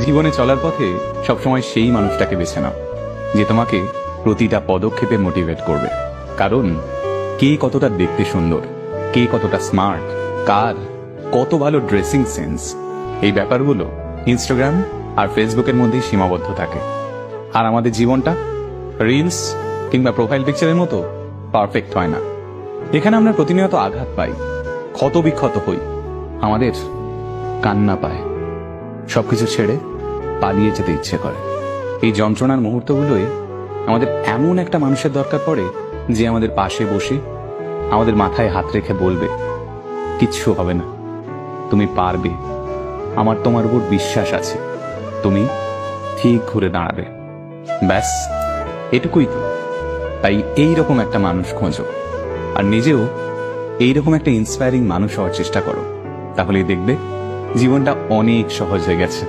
জীবনে চলার পথে সবসময় সেই মানুষটাকে বেছে নাও যে তোমাকে প্রতিটা পদক্ষেপে মোটিভেট করবে। কারণ কে কতটা দেখতে সুন্দর, কে কতটা স্মার্ট, কার কত ভালো ড্রেসিং সেন্স, এই ব্যাপারগুলো ইনস্টাগ্রাম আর ফেসবুকের মধ্যেই সীমাবদ্ধ থাকে। আর আমাদের জীবনটা রিলস কিংবা প্রোফাইল পিকচারের মতো পারফেক্ট হয় না। এখানে আমরা প্রতিনিয়ত আঘাত পাই, ক্ষত বিক্ষত হই, আমাদের কান্না পায়, সবকিছু ছেড়ে পালিয়ে যেতে ইচ্ছে করে। এই যন্ত্রণার মুহূর্তগুলোই আমাদের এমন একটা মানুষের দরকার পড়ে যে আমাদের পাশে বসে আমাদের মাথায় হাত রেখে বলবে, কিচ্ছু হবে না, তুমি পারবে, আমার তোমার উপর বিশ্বাস আছে, তুমি ঠিক ঘুরে দাঁড়াবে। ব্যাস এটুকুই তো। তাই এইরকম একটা মানুষ খোঁজো, আর নিজেও এইরকম একটা ইন্সপায়ারিং মানুষ হওয়ার চেষ্টা করো। তাহলেই দেখবে জীবনটা অনেক সহজ হয়ে গেছে।